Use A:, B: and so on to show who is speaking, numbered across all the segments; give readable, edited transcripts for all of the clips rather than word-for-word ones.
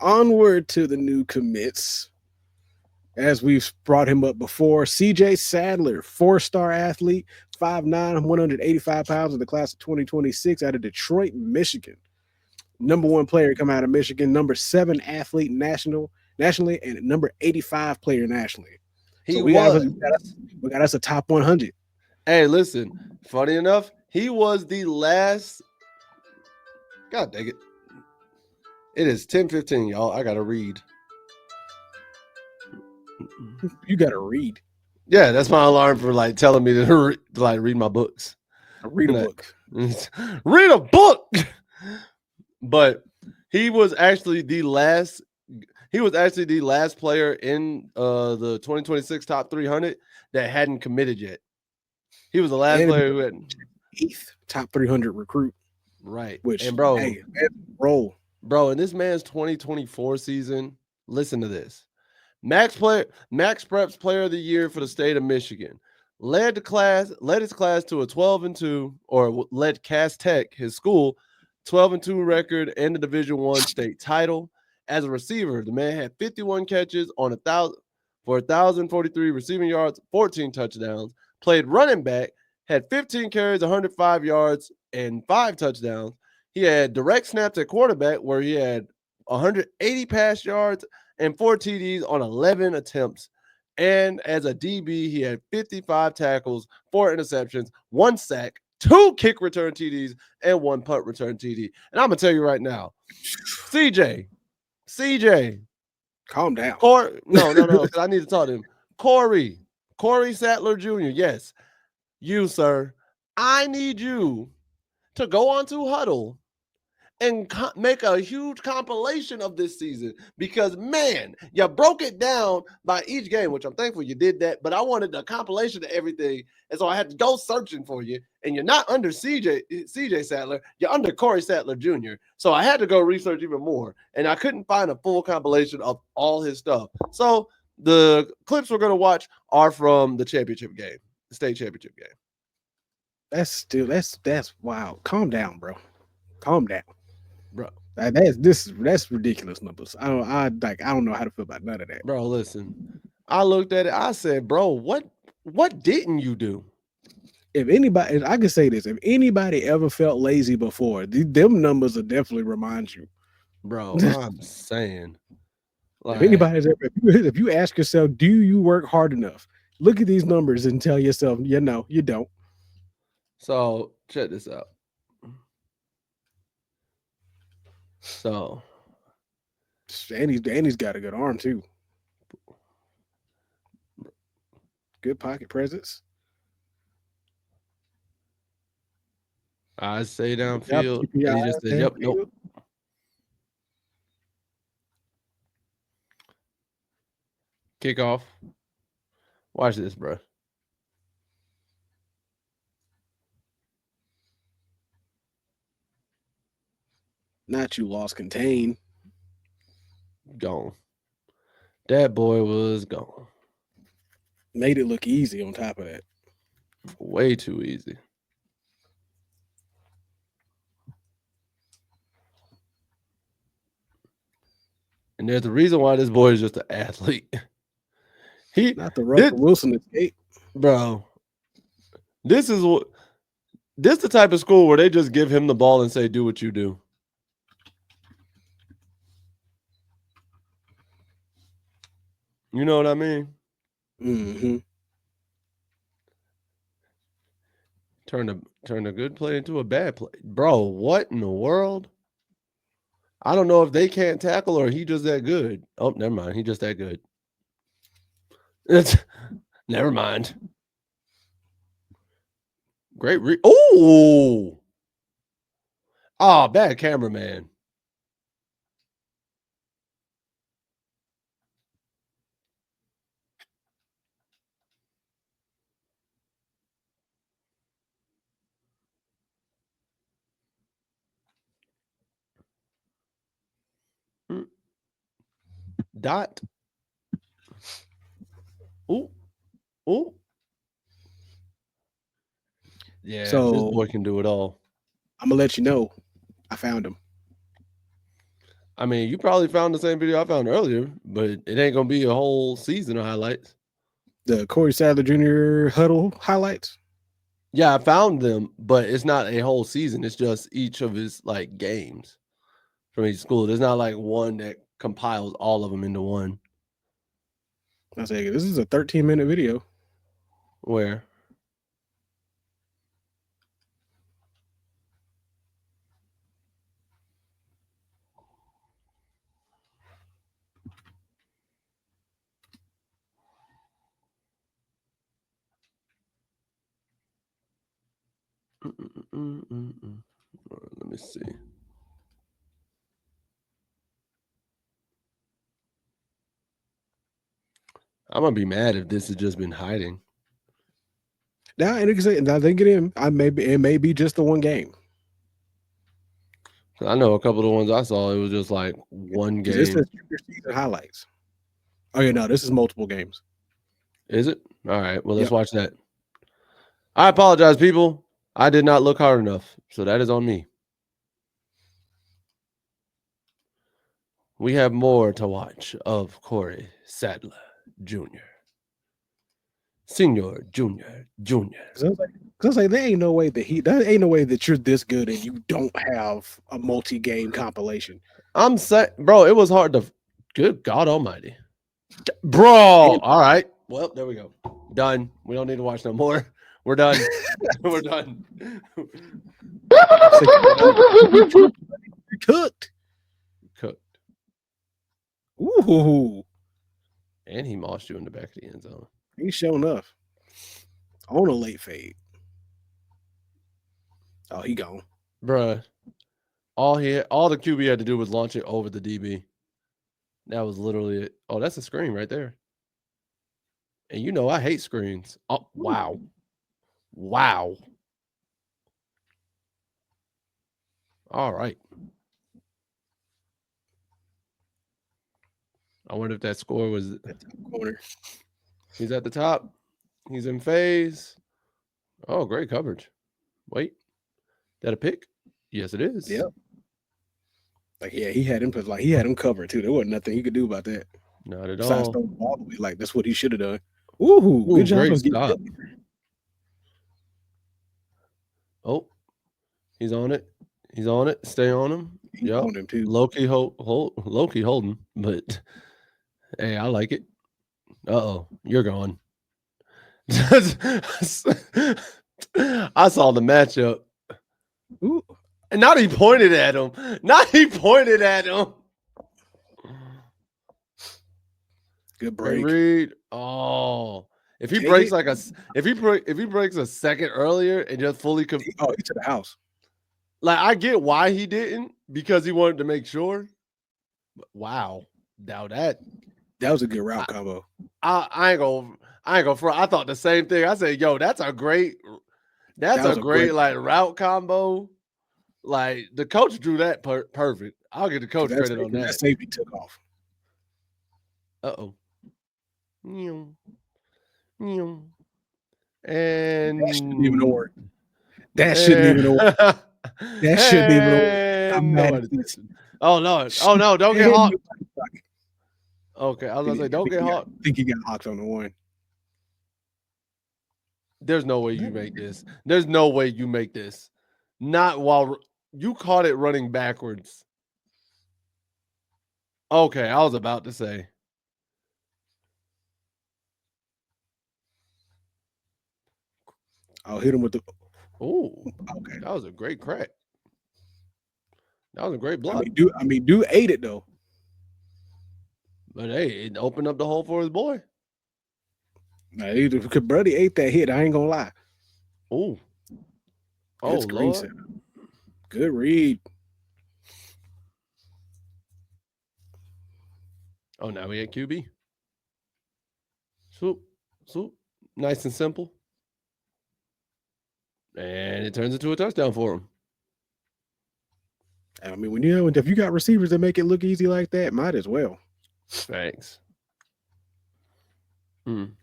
A: Onward to the new commits. As we've brought him up before, CJ Sadler, 4-star athlete, 5'9", 185 pounds in the class of 2026 out of Detroit, Michigan. Number one player come out of Michigan, number 7 athlete nationally, and number 85 player nationally. So
B: He was.
A: we got us a top 100.
B: Hey, listen. Funny enough, he was the last. God dang it! It is 10:15, y'all. I gotta read.
A: You got to read.
B: Yeah, that's my alarm for like telling me to read my books.
A: Read a book.
B: Read a book. But he was actually the last. He was actually the last player in the 2026 top 300 that hadn't committed yet. He was the last
A: And
B: player who had
A: 8th top 300 recruit.
B: right.
A: Which,
B: And bro,
A: hey, roll.
B: bro, in this man's 2024 season, listen to this. Max Preps Player of the Year for the state of Michigan. Led his class to a 12-2, or led Cass Tech, his school, 12-2 record and the Division I state title. As a receiver, the man had 51 catches on 1,043 receiving yards, 14 touchdowns. Played running back, had 15 carries, 105 yards, and 5 touchdowns. He had direct snaps at quarterback where he had 180 pass yards and 4 TDs on 11 attempts. And as a DB, he had 55 tackles, 4 interceptions, 1 sack, 2 kick return TDs, and 1 punt return TD. And I'm going to tell you right now, CJ,
A: Calm down.
B: no, because I need to talk to him. Corey Sadler Jr., yes, you, sir, I need you to go on to Huddle and make a huge compilation of this season because, man, you broke it down by each game, which I'm thankful you did that, but I wanted a compilation of everything, and so I had to go searching for you, and you're not under CJ Sadler, you're under Corey Sadler Jr., so I had to go research even more, and I couldn't find a full compilation of all his stuff. So the clips we're going to watch are from the championship game, the state championship game.
A: That's wow. Calm down, bro. Calm down.
B: Bro,
A: That's ridiculous numbers. I don't know how to feel about none of that.
B: Bro, listen. I looked at it. I said, "Bro, what didn't you do?"
A: If anybody, I can say this: if anybody ever felt lazy before, them numbers will definitely remind you.
B: Bro, I'm saying,
A: If
B: like,
A: anybody's ever, if you ask yourself, do you work hard enough? Look at these numbers and tell yourself, no, you don't.
B: so check this out. So,
A: And he's got a good arm too. Good pocket presence.
B: I say
A: Yep,
B: downfield,
A: keep your
B: and he
A: eyes
B: just said, "Yep, nope."
A: downfield.
B: Kickoff. Watch this, bro.
A: Not you lost contain.
B: Gone. That boy was gone.
A: Made it look easy on top of that.
B: Way too easy. And there's a reason why this boy is just an athlete. He
A: Not the
B: did,
A: Russell Wilson escape.
B: bro. This is what this the type of school where they just give him the ball and say, "Do what you do." You know what I mean?
A: Mm-hmm.
B: Turn a good play into a bad play, bro. What in the world? I don't know if they can't tackle or he just that good. Oh, never mind. He just that good. It's never mind. Great. Oh, bad cameraman. Mm, Dot. Ooh, ooh. Yeah, this
A: So
B: boy can do it all.
A: I'm gonna let you know. I found him.
B: I mean, you probably found the same video I found earlier, but it ain't gonna be a whole season of highlights.
A: The Corey Sadler Jr. huddle highlights.
B: Yeah, I found them, but it's not a whole season. It's just each of his like games from each school. There's not like one that compiles all of them into one.
A: I say this is a 13-minute video.
B: Where? Let me see. I'm gonna be mad if this has just been hiding.
A: Now, and now they get in. It may be just the one game.
B: I know a couple of the ones I saw, it was just like one game.
A: This is junior season highlights. Oh yeah, no, this is multiple games.
B: Is it? All right. Well, let's watch that. I apologize, people. I did not look hard enough, so that is on me. We have more to watch of Corey Sadler Jr. Senior, Junior.
A: Cause like there ain't no way that you're this good and you don't have a multi-game compilation.
B: I'm saying, bro, it was hard to. Good God Almighty, bro. All right. Well, there we go. Done. We don't need to watch no more. We're done. We're done.
A: Cooked. Ooh.
B: And he mossed you in the back of the end zone.
A: He's showing up on a late fade. Oh, he gone.
B: Bruh. All the QB had to do was launch it over the DB. That was literally it. Oh, that's a screen right there. And you know I hate screens. Oh, wow. Wow. All right. I wonder if that score was
A: corner.
B: He's at the top. He's in phase. Oh, great coverage. Wait. That a pick? Yes, it is.
A: Yep. Like, yeah, he had him covered too. There wasn't nothing he could do about that.
B: Not at all.
A: Like, that's what he should have done. Ooh, good job.
B: Great stop. Oh, he's on it. He's on it. Stay on him.
A: He's on him too.
B: Low-key holding, but hey, I like it. Uh-oh, you're gone. I saw the matchup.
A: Ooh.
B: And now he pointed at him.
A: Good break.
B: Reed. Oh, if he breaks if he breaks a second earlier and just fully
A: he's to the house.
B: Like, I get why he didn't, because he wanted to make sure. But wow. Now that
A: was a good route combo.
B: I ain't gonna front. I thought the same thing. I said, yo, that's a great like route combo. Like, the coach drew that perfect. I'll give the coach credit on that.
A: That safety took off.
B: Uh-oh. And
A: that shouldn't even work. That shouldn't even work. That shouldn't even work. I'm mad at this.
B: Oh no! Oh no! Don't get hot. Okay, I was gonna say, don't get hot.
A: I think he got hawked on the one.
B: There's no way you make this. There's no way you make this. Not while you caught it running backwards. Okay, I was about to say.
A: I'll hit him with the.
B: Oh, okay. That was a great crack. That was a great block.
A: I mean, dude ate it though.
B: But hey, it opened up the hole for his boy.
A: Now, because Brody ate that hit, I ain't gonna lie.
B: Oh, Lord.
A: Good read.
B: Oh, now we at QB. Swoop. Nice and simple. And it turns into a touchdown for him.
A: I mean, if you got receivers that make it look easy like that, might as well.
B: Thanks. I'm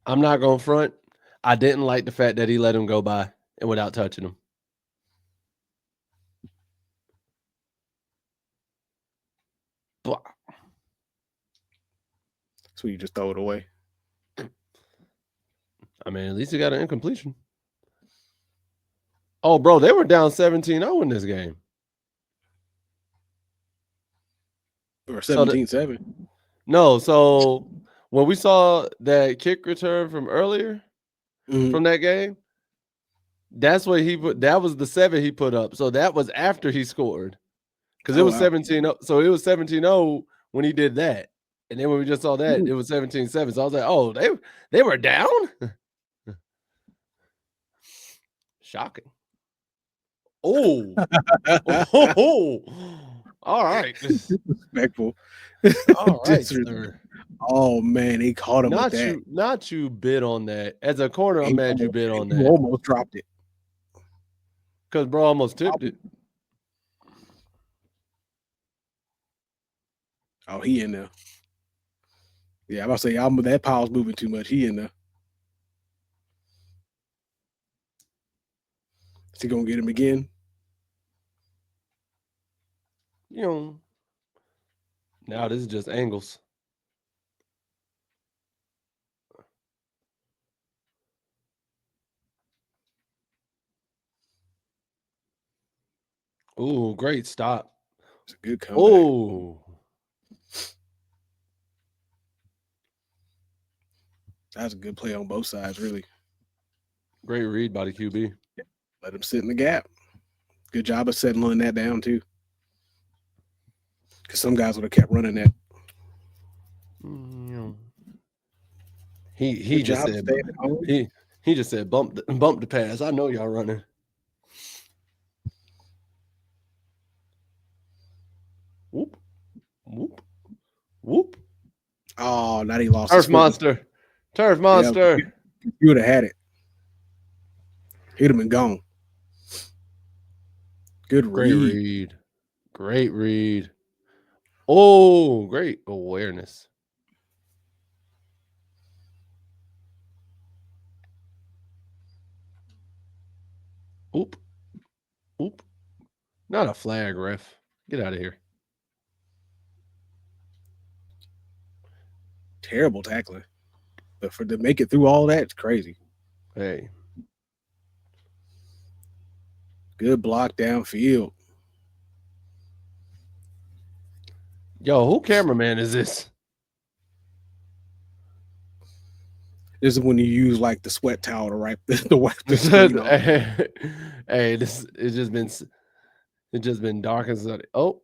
B: not going to front. I didn't like the fact that he let him go by and without touching him.
A: So you just throw it away.
B: I mean, at least he got an incompletion. Oh, bro, they were down 17-0 in this game.
A: Or 17-7.
B: No, so when we saw that kick return from earlier from that game, that's what he put. That was the 7 he put up. So that was after he scored. Because it was 17-0. So it was 17-0 when he did that. And then when we just saw that, it was 17-7. So I was like, oh, they were down? Shocking. Oh. Oh. All right.
A: Disrespectful.
B: All right, sir.
A: Oh man, he caught him with that.
B: Not you bid on that. As a corner, I'm mad you bid on that.
A: You almost dropped it.
B: Because bro almost tipped it.
A: Oh, he in there. Yeah, I'm about to say that pile's moving too much. He in there. Is he gonna get him again?
B: You know. Now this is just angles. Oh, great stop.
A: It's a good comeback.
B: Oh.
A: That's a good play on both sides, really.
B: Great read by the QB.
A: Let him sit in the gap. Good job of settling that down, too. Because some guys would have kept running that.
B: He just said he just said bump the pass. I know y'all running. Whoop, whoop, whoop.
A: Oh, now he lost.
B: Turf monster. Turf monster.
A: Yeah, you would have had it. He'd have been gone. Good
B: Great read. Great read. Oh, great awareness. Oop. Oop. Not a flag, ref. Get out of here.
A: Terrible tackling. But to make it through all that, it's crazy.
B: Hey.
A: Good block downfield.
B: Yo, who cameraman is this?
A: This is when you use like the sweat towel to wipe the screen off.
B: Hey, it's just been dark and sunny. Oh.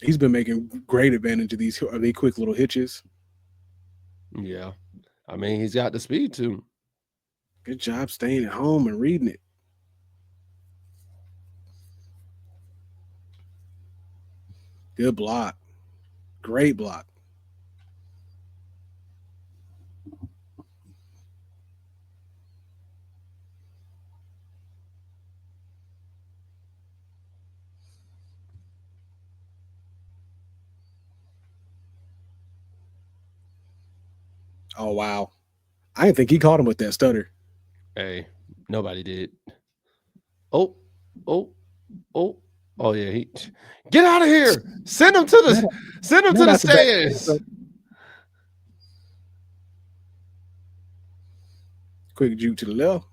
A: He's been making great advantage of these quick little hitches.
B: Yeah. I mean, he's got the speed too.
A: Good job staying at home and reading it. Good block. Great block. Oh, wow. I didn't think he caught him with that stutter.
B: Hey, nobody did. Oh, yeah. He get out of here. Send him to the stands.
A: Quick juke to the left.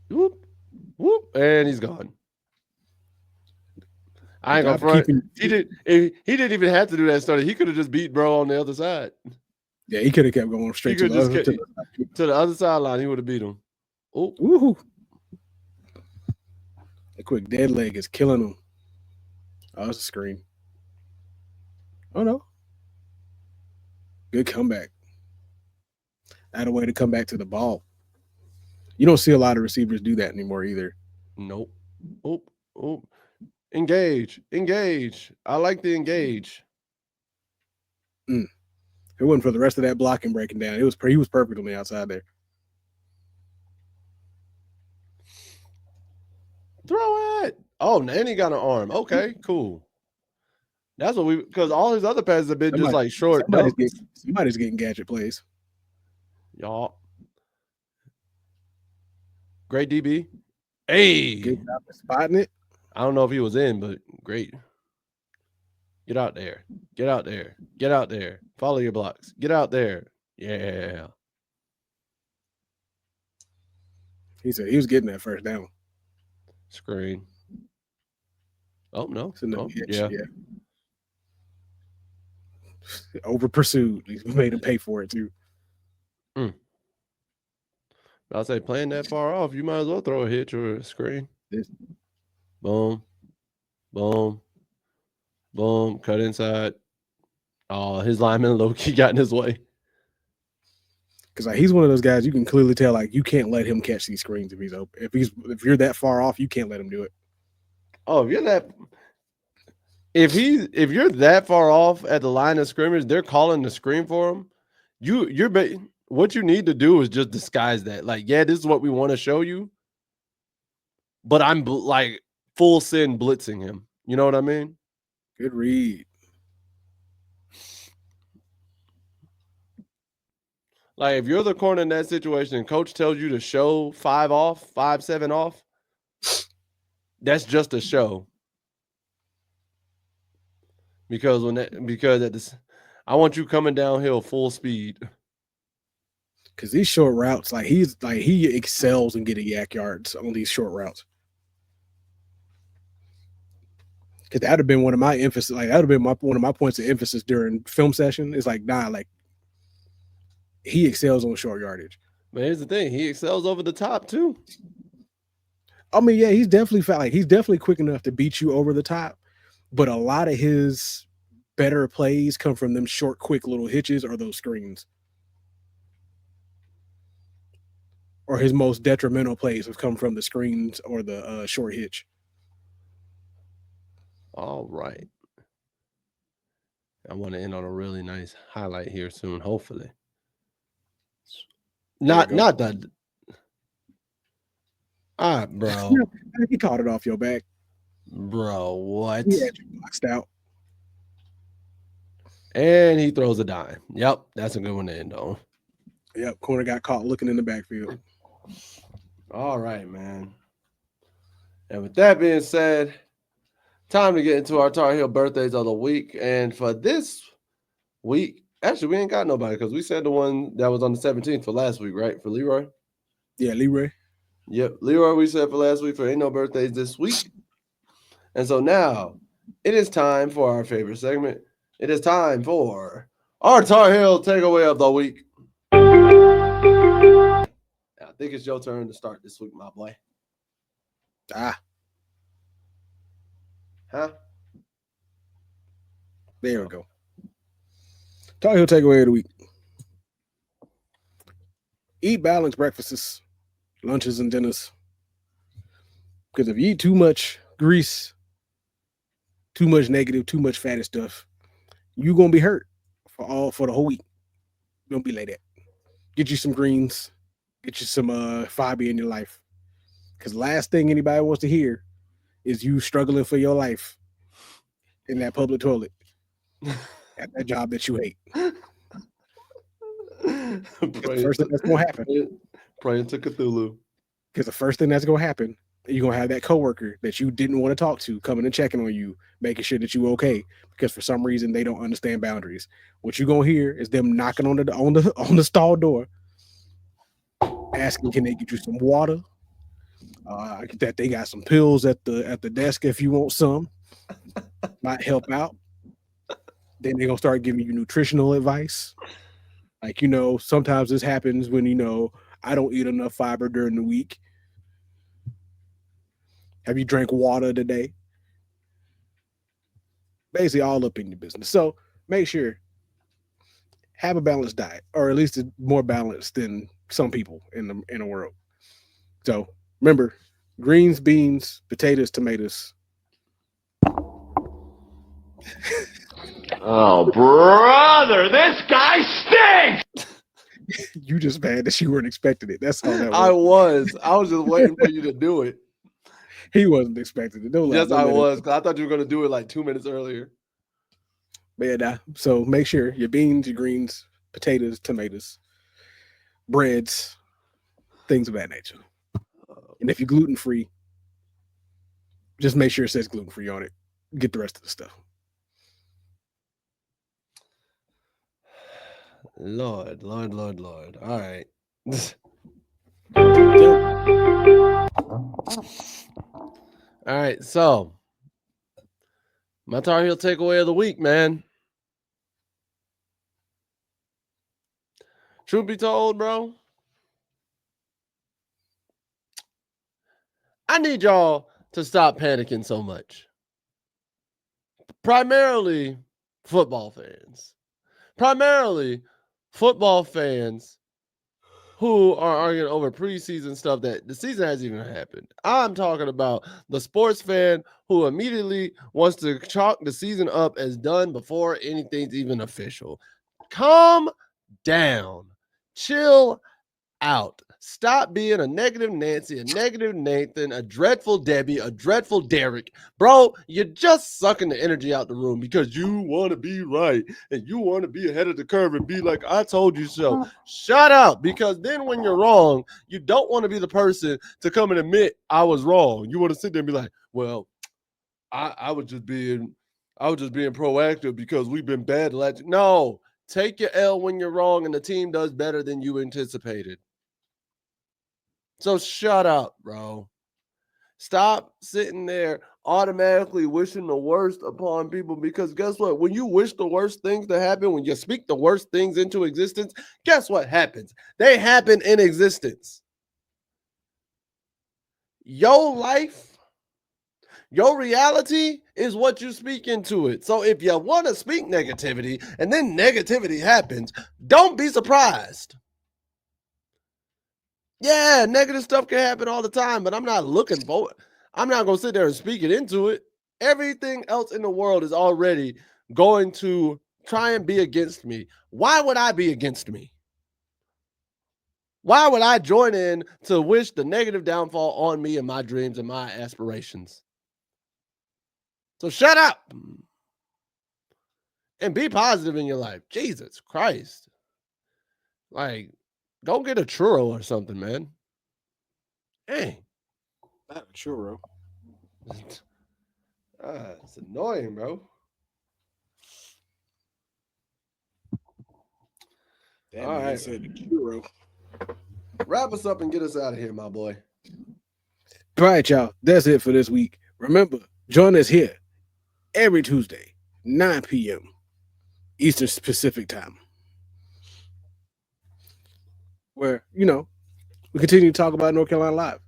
B: Whoop, whoop, and he's gone. I ain't gonna front. He didn't even have to do that stutter. He could have just beat bro on the other side.
A: Yeah, he could have kept going straight to
B: the other sideline. He would have beat him. Oh,
A: woohoo! A quick dead leg is killing him. Oh, that's a screen. Oh no! Good comeback. Had a way to come back to the ball. You don't see a lot of receivers do that anymore either.
B: Nope. Oh. Engage. I like the engage.
A: It wasn't for the rest of that blocking breaking down. He was perfect on the outside there.
B: Throw it. Oh, and he got an arm. Okay, cool. That's what because all his other passes have been just like short.
A: Somebody's getting gadget plays.
B: Y'all. Great DB. Hey.
A: Good job of spotting it.
B: I don't know if he was in, but great. Get out there. Get out there. Get out there. Follow your blocks. Get out there. Yeah.
A: He said he was getting that first down.
B: Screen. Oh, no.
A: It's another
B: Oh,
A: hitch.
B: yeah.
A: Yeah. Over pursued. He made him pay for it too.
B: I'll say playing that far off, you might as well throw a hitch or a screen.
A: This-
B: Boom. Boom. Boom. Cut inside. Oh, his lineman low-key got in his way.
A: Because like he's one of those guys you can clearly tell like you can't let him catch these screens if he's open. If you're that far off, you can't let him do it.
B: Oh, if you're that far off at the line of scrimmage, they're calling the screen for him. What you need to do is just disguise that. Like, yeah, this is what we want to show you, but I'm like full send blitzing him. You know what I mean?
A: Good read.
B: Like, if you're the corner in that situation and coach tells you to show 5 off, 5, 7 off, that's just a show. Because I want you coming downhill full speed.
A: Because these short routes, he excels in getting yak yards on these short routes. Because that'd have been one of my emphasis. Like that would have been one of my points of emphasis during film session. Is like, nah, like he excels on short yardage.
B: But here's the thing: he excels over the top too.
A: I mean, yeah, he's definitely quick enough to beat you over the top. But a lot of his better plays come from them short, quick little hitches or those screens. Or his most detrimental plays have come from the screens or the short hitch.
B: All right. I want to end on a really nice highlight here soon, hopefully. Not that. Bro.
A: He caught it off your back.
B: Bro, what?
A: He had you boxed out.
B: And he throws a dime. Yep, that's a good one to end on.
A: Yep, corner got caught looking in the backfield.
B: All right, man. And with that being said, time to get into our Tar Heel birthdays of the week. And for this week, actually, we ain't got nobody because we said the one that was on the 17th for last week, right? For Leroy?
A: Yeah, Leroy.
B: Yep, Leroy we said for last week for ain't no birthdays this week. And so now it is time for our favorite segment. It is time for our Tar Heel takeaway of the week. I think it's your turn to start this week, my boy.
A: Huh? There we go. Tar Heel takeaway of the week. Eat balanced breakfasts, lunches, and dinners. Because if you eat too much grease, too much negative, too much fatty stuff, you're gonna be hurt for the whole week. You're gonna be like that. Get you some greens, get you some fiber in your life. Because last thing anybody wants to hear is you struggling for your life in that public toilet at that job that you hate. The first thing that's gonna happen.
B: Praying to Cthulhu.
A: Because the first thing that's gonna happen, you're gonna have that coworker that you didn't want to talk to coming and checking on you, making sure that you okay. Because for some reason they don't understand boundaries. What you're gonna hear is them knocking on the stall door, asking can they get you some water. That they got some pills at the desk if you want some. Might help out. Then they're gonna start giving you nutritional advice. Like, sometimes this happens when I don't eat enough fiber during the week. Have you drank water today? Basically all up in your business. So make sure have a balanced diet, or at least more balanced than some people in the world. So remember, greens, beans, potatoes, tomatoes.
C: Oh, brother, this guy stinks!
A: You just mad that you weren't expecting it. That's all that was.
B: I was just waiting for you to do it.
A: He wasn't expecting it.
B: Yes, I was, because I thought you were going to do it like 2 minutes earlier.
A: But yeah, so make sure your beans, your greens, potatoes, tomatoes, breads, things of that nature. And if you're gluten-free, just make sure it says gluten-free on it. Get the rest of the stuff.
B: Lord. All right. All right, so my Tar Heel takeaway of the week, man. Truth be told, bro, I need y'all to stop panicking so much. Primarily football fans. Primarily football fans who are arguing over preseason stuff that the season hasn't even happened. I'm talking about the sports fan who immediately wants to chalk the season up as done before anything's even official. Calm down. Chill out. Stop being a negative Nancy, a negative Nathan, a dreadful Debbie, a dreadful Derek. Bro, you're just sucking the energy out the room because you want to be right and you want to be ahead of the curve and be like, I told you so. Shut up, because then when you're wrong, you don't want to be the person to come and admit I was wrong. You want to sit there and be like, well, I was just being proactive because we've been bad. No, take your L when you're wrong and the team does better than you anticipated. So shut up, bro. Stop sitting there automatically wishing the worst upon people, because guess what? When you wish the worst things to happen, when you speak the worst things into existence, guess what happens? They happen in existence. Your life, your reality is what you speak into it. So if you want to speak negativity and then negativity happens, don't be surprised. Yeah, negative stuff can happen all the time, but I'm not looking for it. I'm not going to sit there and speak it into it. Everything else in the world is already going to try and be against me. Why would I be against me? Why would I join in to wish the negative downfall on me and my dreams and my aspirations? So shut up and be positive in your life. Jesus Christ. Like, go get a churro or something, man. Hey.
A: Not a churro.
B: It's annoying, bro.
A: That
B: All
A: man
B: right.
A: said the churro.
B: Wrap us up and get us out of here, my boy.
A: All right, y'all. That's it for this week. Remember, join us here every Tuesday, 9 p.m. Eastern Pacific Time, where, we continue to talk about North Carolina Live.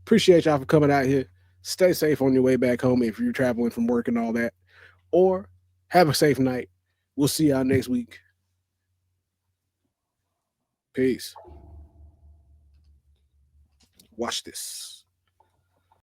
A: Appreciate y'all for coming out here. Stay safe on your way back home if you're traveling from work and all that. Or have a safe night. We'll see y'all next week. Peace. Watch this.